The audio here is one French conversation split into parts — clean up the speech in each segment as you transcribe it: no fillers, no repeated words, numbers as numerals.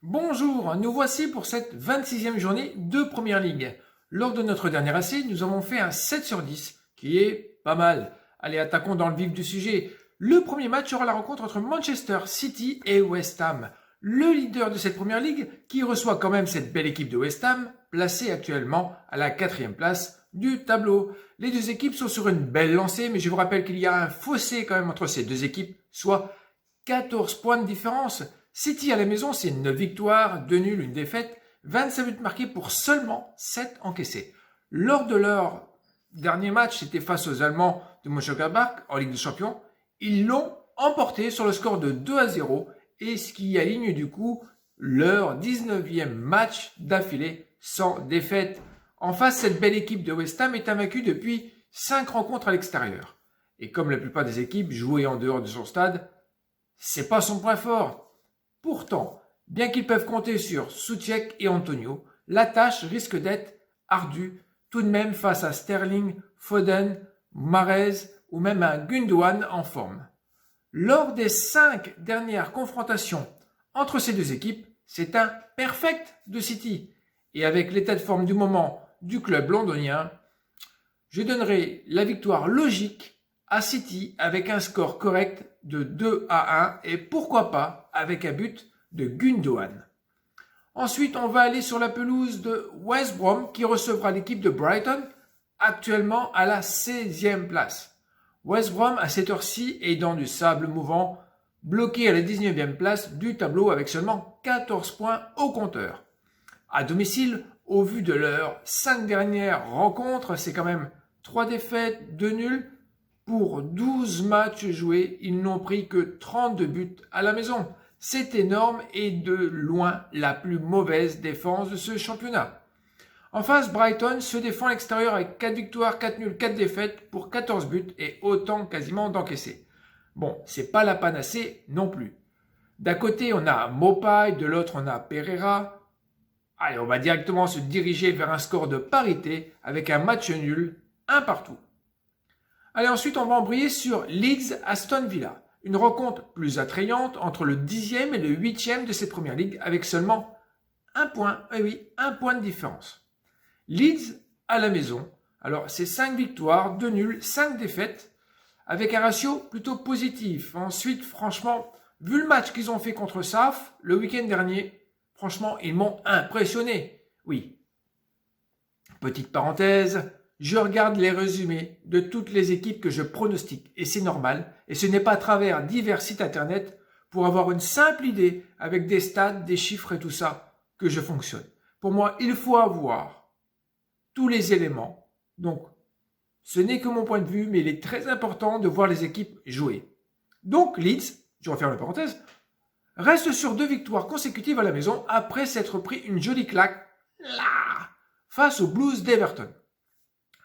Bonjour, nous voici pour cette 26e journée de Première Ligue. Lors de notre dernier essai, nous avons fait un 7 sur 10, qui est pas mal. Allez, attaquons dans le vif du sujet. Le premier match sera la rencontre entre Manchester City et West Ham. Le leader de cette Première Ligue, qui reçoit quand même cette belle équipe de West Ham, placée actuellement à la 4e place du tableau. Les deux équipes sont sur une belle lancée, mais je vous rappelle qu'il y a un fossé quand même entre ces deux équipes, soit 14 points de différence. City à la maison, c'est 9 victoires, 2 nuls, 1 défaite, 25 buts marqués pour seulement 7 encaissés. Lors de leur dernier match, c'était face aux Allemands de Mönchengladbach en Ligue des Champions. Ils l'ont emporté sur le score de 2-0 et ce qui aligne du coup leur 19e match d'affilée sans défaite. En face, cette belle équipe de West Ham est invaincue depuis 5 rencontres à l'extérieur. Et comme la plupart des équipes jouées en dehors de son stade, c'est pas son point fort. Pourtant, bien qu'ils peuvent compter sur Souček et Antonio, la tâche risque d'être ardue tout de même face à Sterling, Foden, Mahrez ou même un Gundogan en forme. Lors des 5 dernières confrontations entre ces deux équipes, c'est un perfect de City. Et avec l'état de forme du moment du club londonien, je donnerai la victoire logique à City avec un score correct de 2-1 et pourquoi pas avec un but de Gundogan. Ensuite, on va aller sur la pelouse de West Brom qui recevra l'équipe de Brighton, actuellement à la 16e place. West Brom, à cette heure-ci, est dans du sable mouvant, bloqué à la 19e place du tableau avec seulement 14 points au compteur. À domicile, au vu de leurs 5 dernières rencontres, c'est quand même 3 défaites, 2 nuls. Pour 12 matchs joués, ils n'ont pris que 32 buts à la maison. C'est énorme et de loin la plus mauvaise défense de ce championnat. En face, Brighton se défend à l'extérieur avec 4 victoires, 4 nuls, 4 défaites pour 14 buts et autant quasiment d'encaissés. Bon, c'est pas la panacée non plus. D'un côté, on a Maupay, de l'autre, on a Pereira. Allez, on va directement se diriger vers un score de parité avec un match nul, un partout. Allez, ensuite, on va embrayer sur Leeds-Aston Villa. Une rencontre plus attrayante entre le 10e et le 8e de cette première ligue avec seulement un point, un point de différence. Leeds à la maison, alors c'est 5 victoires, 2 nuls, 5 défaites avec un ratio plutôt positif. Ensuite, franchement, vu le match qu'ils ont fait contre SAF le week-end dernier, franchement, ils m'ont impressionné. Oui. Petite parenthèse, je regarde les résumés de toutes les équipes que je pronostique et c'est normal et ce n'est pas à travers divers sites internet pour avoir une simple idée avec des stats, des chiffres et tout ça que je fonctionne. Pour moi, il faut avoir tous les éléments. Donc, ce n'est que mon point de vue, mais il est très important de voir les équipes jouer. Donc, Leeds, je referme la parenthèse, reste sur 2 victoires consécutives à la maison après s'être pris une jolie claque là, face aux Blues d'Everton.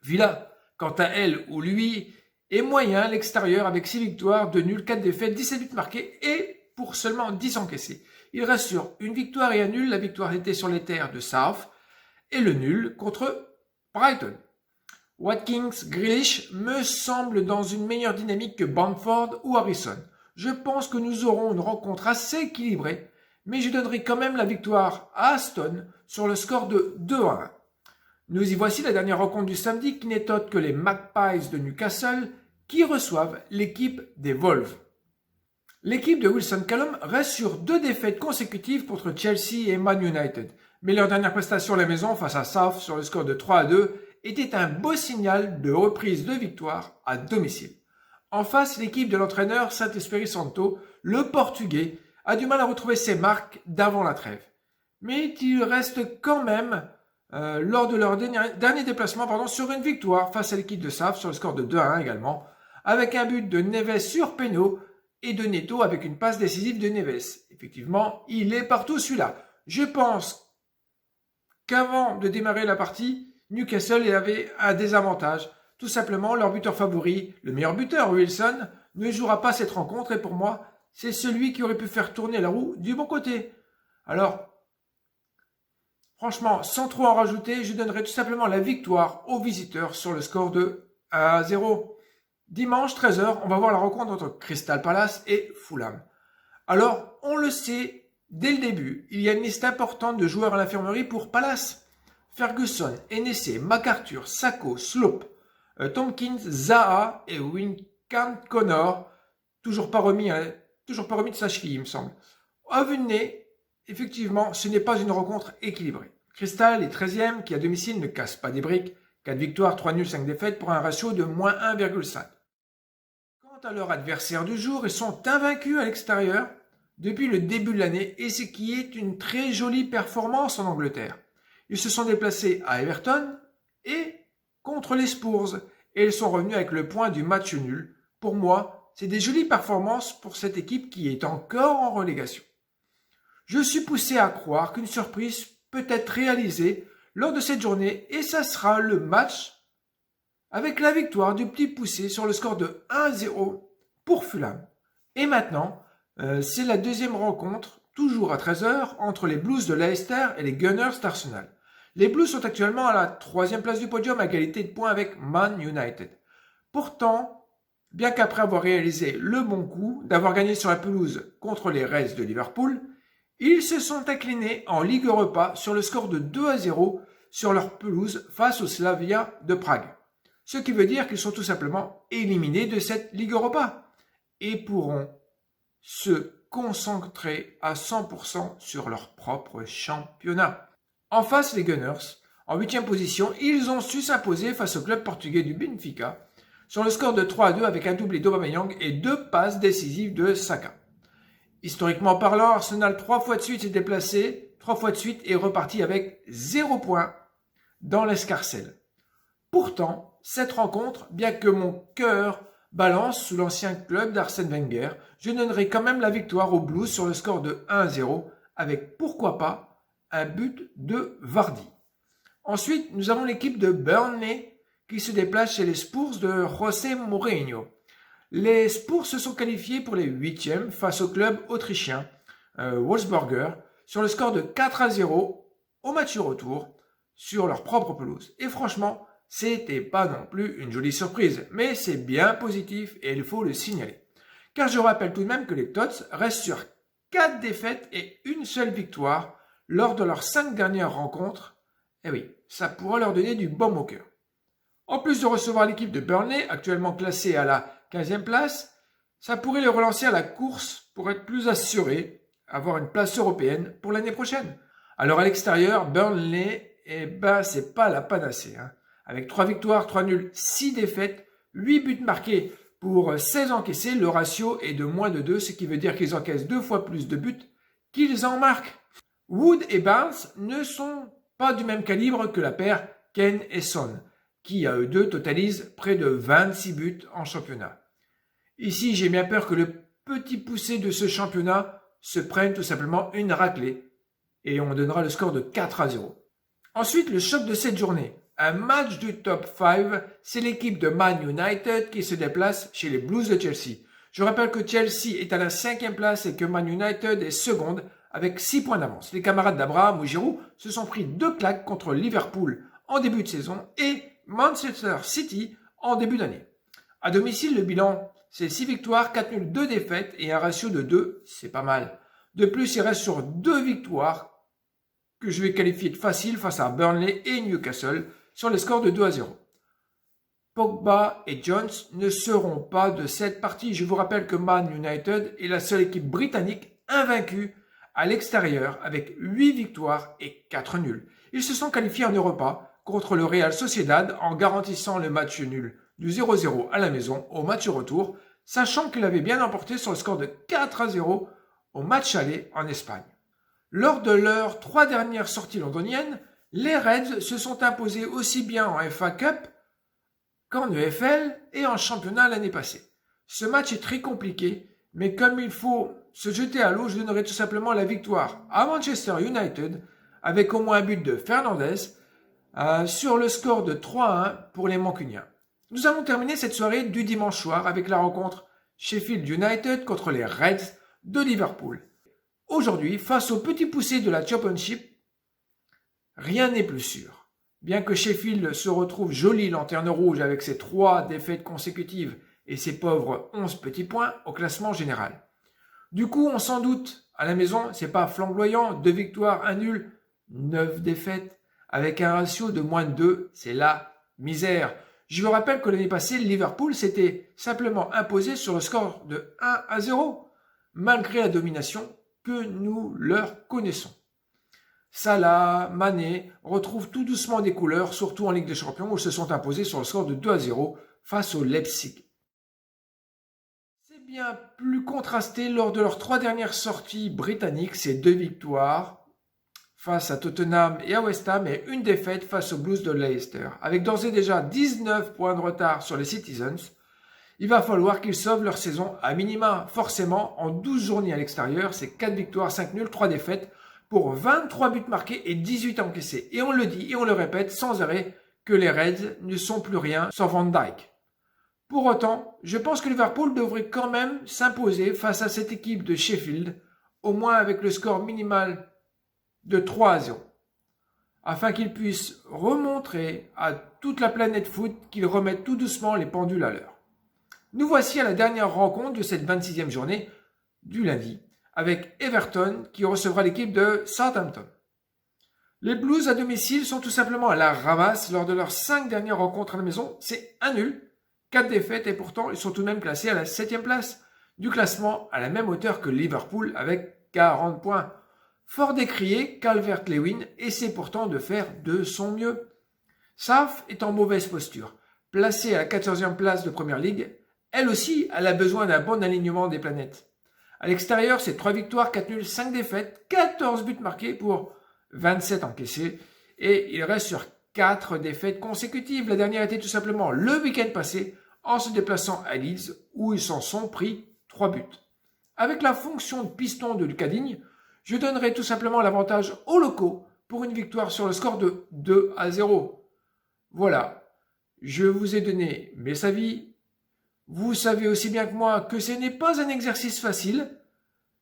Villa, quant à elle ou lui, est moyen à l'extérieur avec 6 victoires, 2 nuls, 4 défaites, 17 buts marqués et pour seulement 10 encaissés. Il reste sur une victoire et un nul. La victoire était sur les terres de South et le nul contre Brighton. Watkins, Grealish me semble dans une meilleure dynamique que Bamford ou Harrison. Je pense que nous aurons une rencontre assez équilibrée, mais je donnerai quand même la victoire à Aston sur le score de 2-1. Nous y voici la dernière rencontre du samedi qui n'est autre que les Magpies de Newcastle qui reçoivent l'équipe des Wolves. L'équipe de Wilson Callum reste sur 2 défaites consécutives contre Chelsea et Man United. Mais leur dernière prestation à la maison face à South sur le score de 3-2 était un beau signal de reprise de victoire à domicile. En face, l'équipe de l'entraîneur Saint-Esprit Santo, le Portugais, a du mal à retrouver ses marques d'avant la trêve. Mais il reste quand même lors de leur dernier déplacement sur une victoire face à l'équipe de South sur le score de 2-1 également, avec un but de Neves sur péno et de Neto avec une passe décisive de Neves. Effectivement, il est partout celui-là. Je pense qu'avant de démarrer la partie, Newcastle avait un désavantage. Tout simplement, leur buteur favori, le meilleur buteur, Wilson, ne jouera pas cette rencontre et pour moi, c'est celui qui aurait pu faire tourner la roue du bon côté. Alors, franchement, sans trop en rajouter, je donnerai tout simplement la victoire aux visiteurs sur le score de 1-0. Dimanche 13h, on va voir la rencontre entre Crystal Palace et Fulham. Alors, on le sait, Dès le début, il y a une liste importante de joueurs à l'infirmerie pour Palace. Ferguson, Hennessy, MacArthur, Sacco, Slope, Tompkins, Zaha et Wincam Connor, toujours pas remis de sa cheville, il me semble. À vue de nez, effectivement, ce n'est pas une rencontre équilibrée. Crystal est 13e, qui à domicile ne casse pas des briques. 4 victoires, 3 nuls, 5 défaites pour un ratio de moins 1,5. Quant à leur adversaire du jour, ils sont invaincus à l'extérieur depuis le début de l'année et ce qui est une très jolie performance en Angleterre. Ils se sont déplacés à Everton et contre les Spurs et ils sont revenus avec le point du match nul. Pour moi, c'est des jolies performances pour cette équipe qui est encore en relégation. Je suis poussé à croire qu'une surprise peut être réalisée lors de cette journée et ça sera le match avec la victoire du petit poussé sur le score de 1-0 pour Fulham. Et maintenant, c'est la deuxième rencontre, toujours à 13h, entre les Blues de Leicester et les Gunners d'Arsenal. Les Blues sont actuellement à la 3e place du podium à égalité de points avec Man United. Pourtant, bien qu'après avoir réalisé le bon coup d'avoir gagné sur la pelouse contre les Reds de Liverpool, ils se sont inclinés en Ligue Europa sur le score de 2-0 sur leur pelouse face au Slavia de Prague. Ce qui veut dire qu'ils sont tout simplement éliminés de cette Ligue Europa et pourront se concentrer à 100% sur leur propre championnat. En face, les Gunners, en 8e position, ils ont su s'imposer face au club portugais du Benfica sur le score de 3-2 avec un doublé d'Aubameyang et 2 passes décisives de Saka. Historiquement parlant, Arsenal 3 fois de suite s'est déplacé, 3 fois de suite est reparti avec 0 points dans l'escarcelle. Pourtant, cette rencontre, bien que mon cœur balance sous l'ancien club d'Arsène Wenger, je donnerai quand même la victoire aux Blues sur le score de 1-0 avec, pourquoi pas, un but de Vardy. Ensuite, nous avons l'équipe de Burnley qui se déplace chez les Spurs de José Mourinho. Les Spurs se sont qualifiés pour les 8e face au club autrichien Wolfsburger sur le score de 4-0 au match retour sur leur propre pelouse. Et franchement, c'était pas non plus une jolie surprise, mais c'est bien positif et il faut le signaler. Car je rappelle tout de même que les Tots restent sur 4 défaites et une seule victoire lors de leurs 5 dernières rencontres. Et oui, ça pourrait leur donner du baume au cœur. En plus de recevoir l'équipe de Burnley, actuellement classée à la 15e place, ça pourrait les relancer à la course pour être plus assurés, avoir une place européenne pour l'année prochaine. Alors à l'extérieur, Burnley, c'est pas la panacée. Avec 3 victoires, 3 nuls, 6 défaites, 8 buts marqués pour 16 encaissés, le ratio est de moins de 2, ce qui veut dire qu'ils encaissent 2 fois plus de buts qu'ils en marquent. Wood et Barnes ne sont pas du même calibre que la paire Ken et Son, qui à eux deux totalisent près de 26 buts en championnat. Ici, j'ai bien peur que le petit poussé de ce championnat se prenne tout simplement une raclée et on donnera le score de 4-0. Ensuite, le choc de cette journée. Un match du top 5, c'est l'équipe de Man United qui se déplace chez les Blues de Chelsea. Je rappelle que Chelsea est à la 5e place et que Man United est seconde avec 6 points d'avance. Les camarades d'Abraham ou Giroud se sont pris 2 claques contre Liverpool en début de saison et Manchester City en début d'année. À domicile, le bilan, c'est 6 victoires, 4 nuls, 2 défaites et un ratio de 2, c'est pas mal. De plus, il reste sur 2 victoires que je vais qualifier de faciles face à Burnley et Newcastle sur les scores de 2-0. Pogba et Jones ne seront pas de cette partie. Je vous rappelle que Man United est la seule équipe britannique invaincue à l'extérieur avec 8 victoires et 4 nuls. Ils se sont qualifiés en Europa contre le Real Sociedad en garantissant le match nul du 0-0 à la maison au match retour, sachant qu'il avait bien emporté sur le score de 4-0 au match aller en Espagne. Lors de leurs 3 dernières sorties londoniennes, les Reds se sont imposés aussi bien en FA Cup qu'en EFL et en championnat l'année passée. Ce match est très compliqué, mais comme il faut se jeter à l'eau, je donnerai tout simplement la victoire à Manchester United avec au moins un but de Fernandes sur le score de 3-1 pour les Mancuniens. Nous allons terminer cette soirée du dimanche soir avec la rencontre Sheffield United contre les Reds de Liverpool. Aujourd'hui, face au petit poussé de la Championship, rien n'est plus sûr. Bien que Sheffield se retrouve jolie lanterne rouge avec ses 3 défaites consécutives et ses pauvres 11 petits points au classement général. Du coup, on s'en doute, À la maison, c'est pas flamboyant, 2 victoires, 1 nul, 9 défaites, avec un ratio de moins de 2, c'est la misère. Je vous rappelle que l'année passée, Liverpool s'était simplement imposé sur le score de 1-0, malgré la domination que nous leur connaissons. Salah, Mané retrouvent tout doucement des couleurs, surtout en Ligue des Champions où ils se sont imposés sur le score de 2-0 face au Leipzig. C'est bien plus contrasté lors de leurs 3 dernières sorties britanniques, ces 2 victoires face à Tottenham et à West Ham et une défaite face aux Blues de Leicester. Avec d'ores et déjà 19 points de retard sur les Citizens, il va falloir qu'ils sauvent leur saison à minima. Forcément, en 12 journées à l'extérieur, c'est 4 victoires, 5 nuls, 3 défaites pour 23 buts marqués et 18 encaissés. Et on le dit et on le répète sans arrêt que les Reds ne sont plus rien sans Van Dijk. Pour autant, je pense que Liverpool devrait quand même s'imposer face à cette équipe de Sheffield, au moins avec le score minimal de 3-0, afin qu'ils puissent remontrer à toute la planète foot qu'ils remettent tout doucement les pendules à l'heure. Nous voici à la dernière rencontre de cette 26e journée du lundi, avec Everton qui recevra l'équipe de Southampton. Les Blues à domicile sont tout simplement à la ramasse lors de leurs 5 dernières rencontres à la maison. C'est un nul, 4 défaites et pourtant ils sont tout de même classés à la 7e place du classement à la même hauteur que Liverpool avec 40 points. Fort décrié, Calvert-Lewin essaie pourtant de faire de son mieux. South est en mauvaise posture. Placée à la 14e place de Premier League, elle aussi elle a besoin d'un bon alignement des planètes. À l'extérieur, c'est 3 victoires, 4 nuls, 5 défaites, 14 buts marqués pour 27 encaissés et il reste sur 4 défaites consécutives. La dernière était tout simplement le week-end passé en se déplaçant à Leeds où ils s'en sont pris 3 buts. Avec la fonction de piston de Lucas Digne, je donnerai tout simplement l'avantage aux locaux pour une victoire sur le score de 2-0. Voilà, je vous ai donné mes avis. Vous savez aussi bien que moi que ce n'est pas un exercice facile,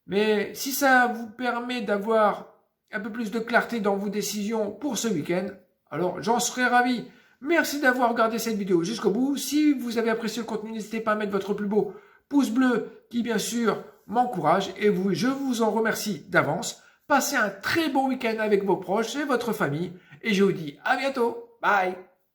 mais si ça vous permet d'avoir un peu plus de clarté dans vos décisions pour ce week-end, alors j'en serai ravi. Merci d'avoir regardé cette vidéo jusqu'au bout. Si vous avez apprécié le contenu, n'hésitez pas à mettre votre plus beau pouce bleu qui bien sûr m'encourage et je vous en remercie d'avance. Passez un très bon week-end avec vos proches et votre famille et je vous dis à bientôt. Bye.